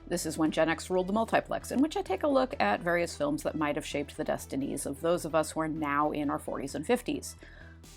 This is when Gen X ruled the multiplex, in which I take a look at various films that might have shaped the destinies of those of us who are now in our 40s and 50s.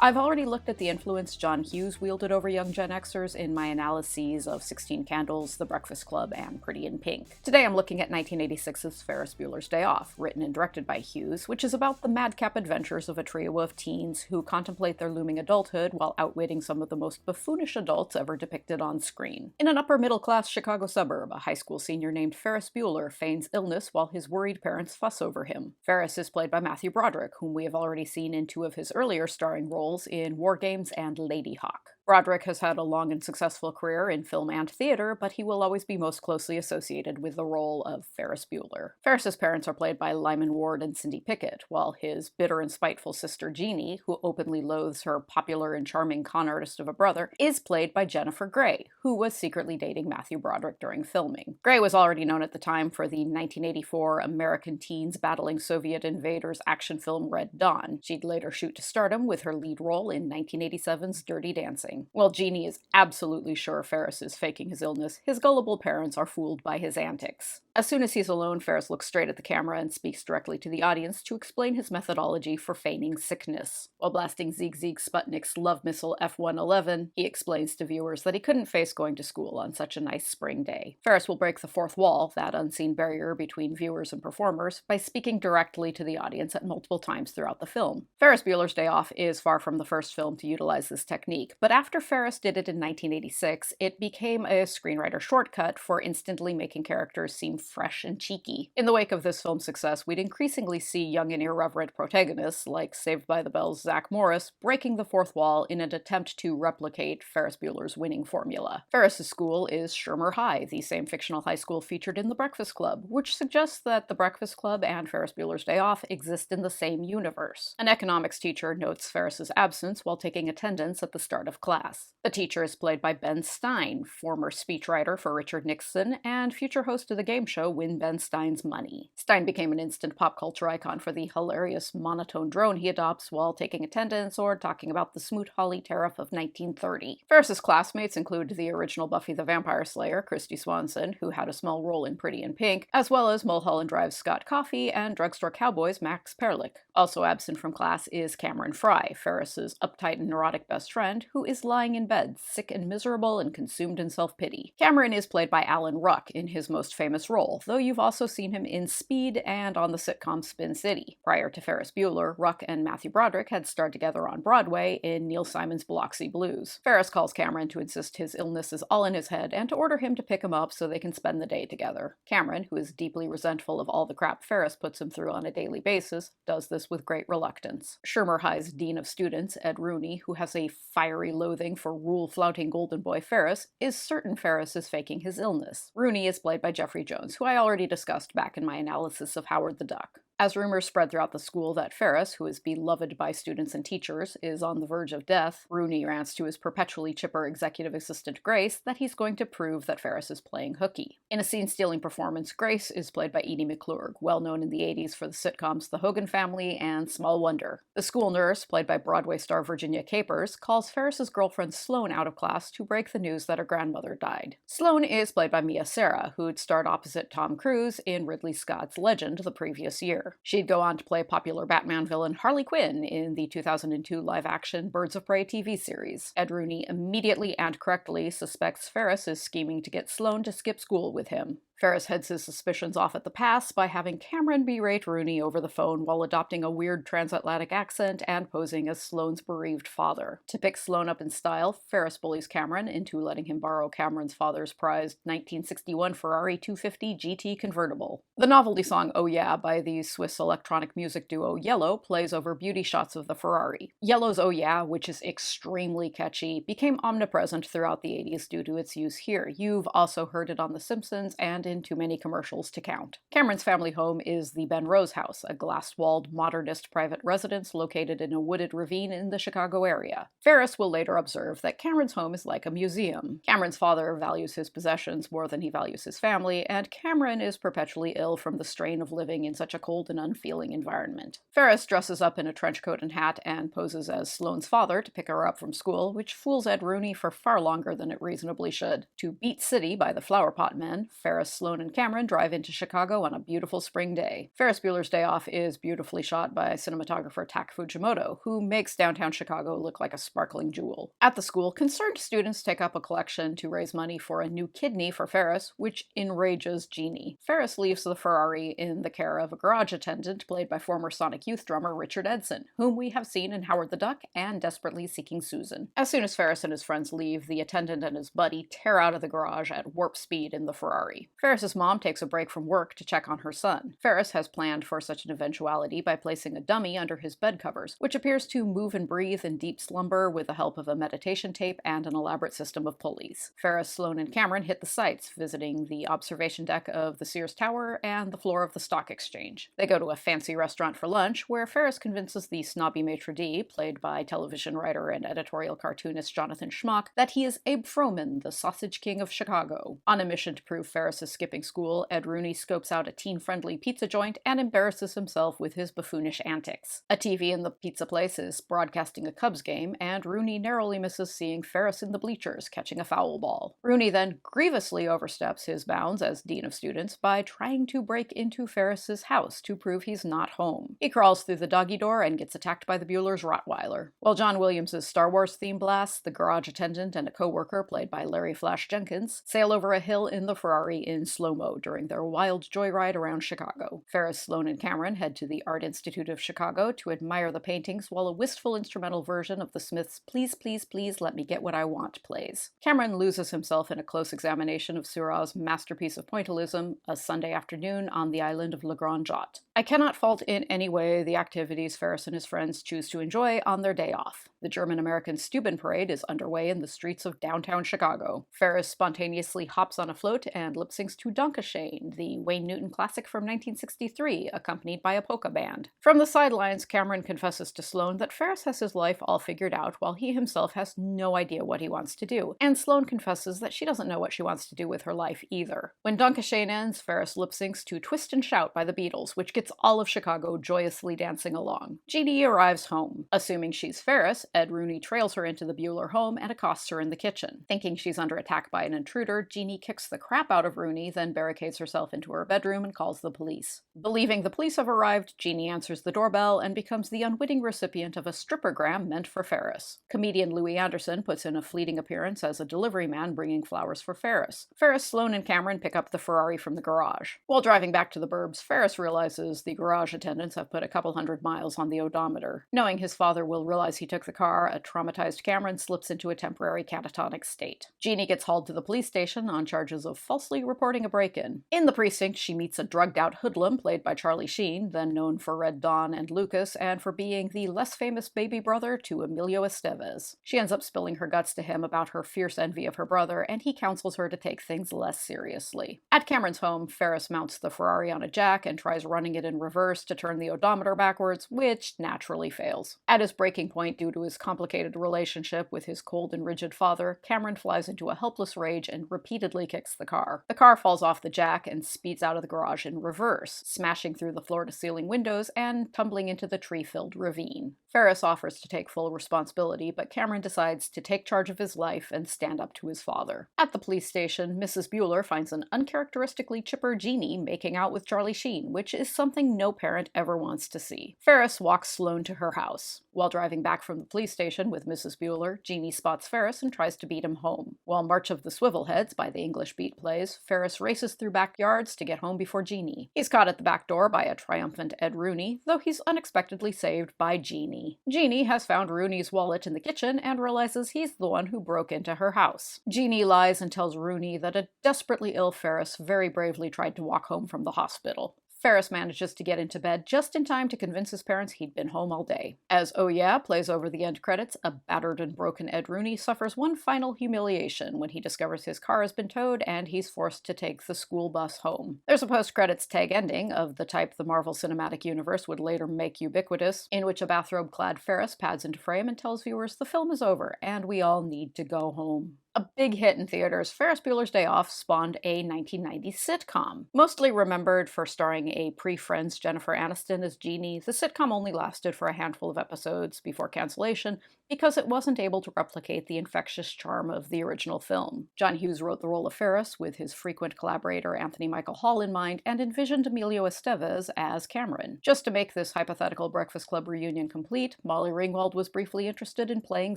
I've already looked at the influence John Hughes wielded over young Gen Xers in my analyses of 16 Candles, The Breakfast Club, and Pretty in Pink. Today I'm looking at 1986's Ferris Bueller's Day Off, written and directed by Hughes, which is about the madcap adventures of a trio of teens who contemplate their looming adulthood while outwitting some of the most buffoonish adults ever depicted on screen. In an upper-middle-class Chicago suburb, a high school senior named Ferris Bueller feigns illness while his worried parents fuss over him. Ferris is played by Matthew Broderick, whom we have already seen in two of his earlier starring roles in War Games and Lady Hawk. Broderick has had a long and successful career in film and theater, but he will always be most closely associated with the role of Ferris Bueller. Ferris's parents are played by Lyman Ward and Cindy Pickett, while his bitter and spiteful sister Jeannie, who openly loathes her popular and charming con artist of a brother, is played by Jennifer Grey, who was secretly dating Matthew Broderick during filming. Grey was already known at the time for the 1984 American teens battling Soviet invaders action film Red Dawn. She'd later shoot to stardom with her lead role in 1987's Dirty Dancing. While Jeannie is absolutely sure Ferris is faking his illness, his gullible parents are fooled by his antics. As soon as he's alone, Ferris looks straight at the camera and speaks directly to the audience to explain his methodology for feigning sickness. While blasting Zieg Zieg Sputnik's love missile F-111, he explains to viewers that he couldn't face going to school on such a nice spring day. Ferris will break the fourth wall, that unseen barrier between viewers and performers, by speaking directly to the audience at multiple times throughout the film. Ferris Bueller's Day Off is far from the first film to utilize this technique, but after Ferris did it in 1986, it became a screenwriter shortcut for instantly making characters seem fresh and cheeky. In the wake of this film's success, we'd increasingly see young and irreverent protagonists, like Saved by the Bell's Zach Morris, breaking the fourth wall in an attempt to replicate Ferris Bueller's winning formula. Ferris's school is Shermer High, the same fictional high school featured in The Breakfast Club, which suggests that The Breakfast Club and Ferris Bueller's Day Off exist in the same universe. An economics teacher notes Ferris's absence while taking attendance at the start of class. The teacher is played by Ben Stein, former speechwriter for Richard Nixon and future host of the game show Win Ben Stein's Money. Stein became an instant pop culture icon for the hilarious monotone drone he adopts while taking attendance or talking about the Smoot-Hawley Tariff of 1930. Ferris's classmates include the original Buffy the Vampire Slayer, Christy Swanson, who had a small role in Pretty in Pink, as well as Mulholland Drive's Scott Coffey and Drugstore Cowboy's Max Perlich. Also absent from class is Cameron Fry, Ferris's uptight and neurotic best friend, who is lying in bed, sick and miserable and consumed in self-pity. Cameron is played by Alan Ruck in his most famous role, though you've also seen him in Speed and on the sitcom Spin City. Prior to Ferris Bueller, Ruck and Matthew Broderick had starred together on Broadway in Neil Simon's Biloxi Blues. Ferris calls Cameron to insist his illness is all in his head and to order him to pick him up so they can spend the day together. Cameron, who is deeply resentful of all the crap Ferris puts him through on a daily basis, does this with great reluctance. Shermer High's Dean of Students, Ed Rooney, who has a fiery loathing for rule-flouting golden boy Ferris, is certain Ferris is faking his illness. Rooney is played by Jeffrey Jones, who I already discussed back in my analysis of Howard the Duck. As rumors spread throughout the school that Ferris, who is beloved by students and teachers, is on the verge of death, Rooney rants to his perpetually chipper executive assistant Grace that he's going to prove that Ferris is playing hooky. In a scene-stealing performance, Grace is played by Edie McClurg, well known in the 80s for the sitcoms The Hogan Family and Small Wonder. The school nurse, played by Broadway star Virginia Capers, calls Ferris's girlfriend Sloane out of class to break the news that her grandmother died. Sloane is played by Mia Sara, who'd starred opposite Tom Cruise in Ridley Scott's Legend the previous year. She'd go on to play popular Batman villain Harley Quinn in the 2002 live-action Birds of Prey TV series. Ed Rooney immediately and correctly suspects Ferris is scheming to get Sloane to skip school with him. Ferris heads his suspicions off at the pass by having Cameron berate Rooney over the phone while adopting a weird transatlantic accent and posing as Sloane's bereaved father. To pick Sloane up in style, Ferris bullies Cameron into letting him borrow Cameron's father's prized 1961 Ferrari 250 GT convertible. The novelty song Oh Yeah by the Swiss electronic music duo Yellow plays over beauty shots of the Ferrari. Yellow's Oh Yeah, which is extremely catchy, became omnipresent throughout the 80s due to its use here. You've also heard it on The Simpsons and in too many commercials to count. Cameron's family home is the Ben Rose House, a glass-walled modernist private residence located in a wooded ravine in the Chicago area. Ferris will later observe that Cameron's home is like a museum. Cameron's father values his possessions more than he values his family, and Cameron is perpetually ill from the strain of living in such a cold and unfeeling environment. Ferris dresses up in a trench coat and hat and poses as Sloane's father to pick her up from school, which fools Ed Rooney for far longer than it reasonably should. To Beat City by the Flowerpot Men, Ferris Sloane, and Cameron drive into Chicago on a beautiful spring day. Ferris Bueller's Day Off is beautifully shot by cinematographer Tak Fujimoto, who makes downtown Chicago look like a sparkling jewel. At the school, concerned students take up a collection to raise money for a new kidney for Ferris, which enrages Jeannie. Ferris leaves the Ferrari in the care of a garage attendant played by former Sonic Youth drummer Richard Edson, whom we have seen in Howard the Duck and Desperately Seeking Susan. As soon as Ferris and his friends leave, the attendant and his buddy tear out of the garage at warp speed in the Ferrari. Ferris's mom takes a break from work to check on her son. Ferris has planned for such an eventuality by placing a dummy under his bed covers, which appears to move and breathe in deep slumber with the help of a meditation tape and an elaborate system of pulleys. Ferris, Sloane, and Cameron hit the sights, visiting the observation deck of the Sears Tower and the floor of the stock exchange. They go to a fancy restaurant for lunch, where Ferris convinces the snobby maitre d', played by television writer and editorial cartoonist Jonathan Schmock, that he is Abe Froman, the sausage king of Chicago. On a mission to prove Ferris is skipping school, Ed Rooney scopes out a teen-friendly pizza joint and embarrasses himself with his buffoonish antics. A TV in the pizza place is broadcasting a Cubs game, and Rooney narrowly misses seeing Ferris in the bleachers catching a foul ball. Rooney then grievously oversteps his bounds as dean of students by trying to break into Ferris's house to prove he's not home. He crawls through the doggy door and gets attacked by the Bueller's Rottweiler. While John Williams' Star Wars theme blasts, the garage attendant and a co-worker, played by Larry Flash Jenkins, sail over a hill in the Ferrari in slow-mo during their wild joyride around Chicago. Ferris, Sloane, and Cameron head to the Art Institute of Chicago to admire the paintings while a wistful instrumental version of the Smiths' Please, Please, Please Let Me Get What I Want plays. Cameron loses himself in a close examination of Seurat's masterpiece of pointillism, A Sunday Afternoon on the Island of Le Grand Jatte. I cannot fault in any way the activities Ferris and his friends choose to enjoy on their day off. The German-American Steuben Parade is underway in the streets of downtown Chicago. Ferris spontaneously hops on a float and lip-syncs to Dankeschön, the Wayne Newton classic from 1963, accompanied by a polka band. From the sidelines, Cameron confesses to Sloane that Ferris has his life all figured out while he himself has no idea what he wants to do, and Sloane confesses that she doesn't know what she wants to do with her life either. When Dankeschön ends, Ferris lip-syncs to Twist and Shout by the Beatles, which gets all of Chicago joyously dancing along. Jeannie arrives home. Assuming she's Ferris, Ed Rooney trails her into the Bueller home and accosts her in the kitchen. Thinking she's under attack by an intruder, Jeannie kicks the crap out of Rooney, then barricades herself into her bedroom and calls the police. Believing the police have arrived, Jeannie answers the doorbell and becomes the unwitting recipient of a strippergram meant for Ferris. Comedian Louis Anderson puts in a fleeting appearance as a delivery man bringing flowers for Ferris. Ferris, Sloane, and Cameron pick up the Ferrari from the garage. While driving back to the burbs, Ferris realizes the garage attendants have put a couple hundred miles on the odometer. Knowing his father will realize he took the car, a traumatized Cameron slips into a temporary catatonic state. Jeannie gets hauled to the police station on charges of falsely reporting a break-in. In the precinct, she meets a drugged-out hoodlum played by Charlie Sheen, then known for Red Dawn and Lucas, and for being the less famous baby brother to Emilio Estevez. She ends up spilling her guts to him about her fierce envy of her brother, and he counsels her to take things less seriously. At Cameron's home, Ferris mounts the Ferrari on a jack and tries running it in reverse to turn the odometer backwards, which naturally fails. At his breaking point due to his complicated relationship with his cold and rigid father, Cameron flies into a helpless rage and repeatedly kicks the car. The car falls off the jack and speeds out of the garage in reverse, smashing through the floor-to-ceiling windows and tumbling into the tree-filled ravine. Ferris offers to take full responsibility, but Cameron decides to take charge of his life and stand up to his father. At the police station, Mrs. Bueller finds an uncharacteristically chipper Jeannie making out with Charlie Sheen, which is something no parent ever wants to see. Ferris walks Sloane to her house. While driving back from the police station with Mrs. Bueller, Jeannie spots Ferris and tries to beat him home. While March of the Swivelheads by the English Beat plays, Ferris races through backyards to get home before Jeannie. He's caught at the back door by a triumphant Ed Rooney, though he's unexpectedly saved by Jeannie. Jeannie has found Rooney's wallet in the kitchen and realizes he's the one who broke into her house. Jeannie lies and tells Rooney that a desperately ill Ferris very bravely tried to walk home from the hospital. Ferris manages to get into bed just in time to convince his parents he'd been home all day. As Oh Yeah plays over the end credits, a battered and broken Ed Rooney suffers one final humiliation when he discovers his car has been towed and he's forced to take the school bus home. There's a post-credits tag ending of the type the Marvel Cinematic Universe would later make ubiquitous, in which a bathrobe-clad Ferris pads into frame and tells viewers the film is over and we all need to go home. A big hit in theaters, Ferris Bueller's Day Off spawned a 1990s sitcom. Mostly remembered for starring a pre-Friends Jennifer Aniston as Jeannie, the sitcom only lasted for a handful of episodes before cancellation because it wasn't able to replicate the infectious charm of the original film. John Hughes wrote the role of Ferris with his frequent collaborator Anthony Michael Hall in mind and envisioned Emilio Estevez as Cameron. Just to make this hypothetical Breakfast Club reunion complete, Molly Ringwald was briefly interested in playing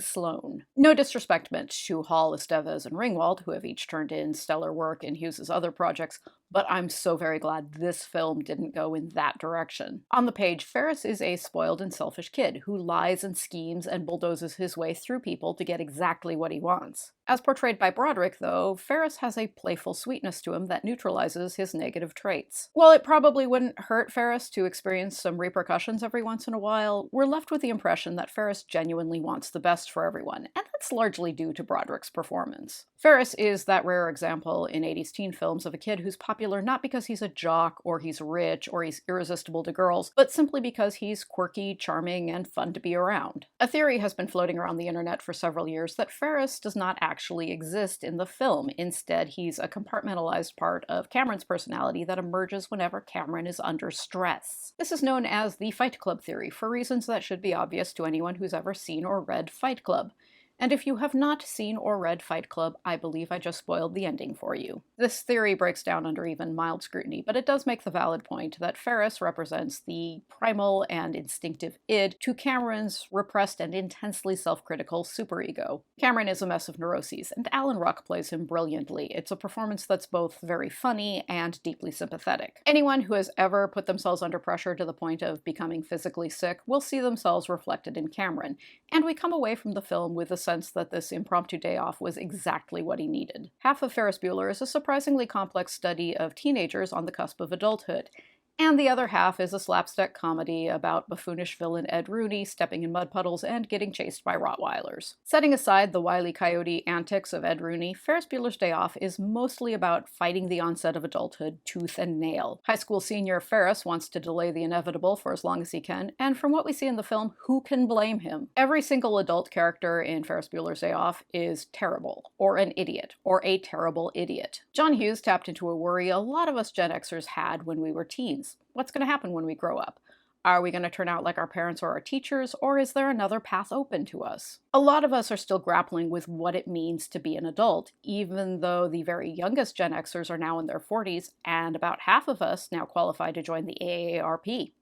Sloane. No disrespect meant to Hall, Estevez, and Ringwald, who have each turned in stellar work in Hughes' other projects, but I'm so very glad this film didn't go in that direction. On the page, Ferris is a spoiled and selfish kid who lies and schemes and bulldozes his way through people to get exactly what he wants. As portrayed by Broderick, though, Ferris has a playful sweetness to him that neutralizes his negative traits. While it probably wouldn't hurt Ferris to experience some repercussions every once in a while, we're left with the impression that Ferris genuinely wants the best for everyone, and that's largely due to Broderick's performance. Ferris is that rare example in 80s teen films of a kid who's popular not because he's a jock, or he's rich, or he's irresistible to girls, but simply because he's quirky, charming, and fun to be around. A theory has been floating around the internet for several years that Ferris does not actually exist in the film. Instead, he's a compartmentalized part of Cameron's personality that emerges whenever Cameron is under stress. This is known as the Fight Club theory, for reasons that should be obvious to anyone who's ever seen or read Fight Club. And if you have not seen or read Fight Club, I believe I just spoiled the ending for you. This theory breaks down under even mild scrutiny, but it does make the valid point that Ferris represents the primal and instinctive id to Cameron's repressed and intensely self-critical superego. Cameron is a mess of neuroses, and Alan Ruck plays him brilliantly. It's a performance that's both very funny and deeply sympathetic. Anyone who has ever put themselves under pressure to the point of becoming physically sick will see themselves reflected in Cameron, and we come away from the film with a sense that this impromptu day off was exactly what he needed. Half of Ferris Bueller is a surprisingly complex study of teenagers on the cusp of adulthood, and the other half is a slapstick comedy about buffoonish villain Ed Rooney stepping in mud puddles and getting chased by Rottweilers. Setting aside the Wile E. Coyote antics of Ed Rooney, Ferris Bueller's Day Off is mostly about fighting the onset of adulthood tooth and nail. High school senior Ferris wants to delay the inevitable for as long as he can, and from what we see in the film, who can blame him? Every single adult character in Ferris Bueller's Day Off is terrible, or an idiot, or a terrible idiot. John Hughes tapped into a worry a lot of us Gen Xers had when we were teens. What's going to happen when we grow up? Are we going to turn out like our parents or our teachers, or is there another path open to us? A lot of us are still grappling with what it means to be an adult, even though the very youngest Gen Xers are now in their 40s, and about half of us now qualify to join the AARP.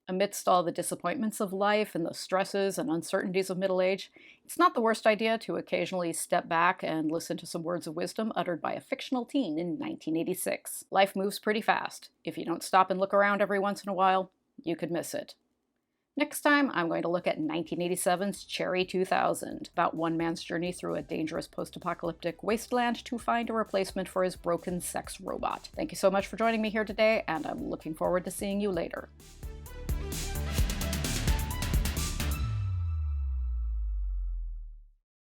Amidst all the disappointments of life and the stresses and uncertainties of middle age, it's not the worst idea to occasionally step back and listen to some words of wisdom uttered by a fictional teen in 1986. Life moves pretty fast. If you don't stop and look around every once in a while, you could miss it. Next time, I'm going to look at 1987's Cherry 2000, about one man's journey through a dangerous post-apocalyptic wasteland to find a replacement for his broken sex robot. Thank you so much for joining me here today, and I'm looking forward to seeing you later.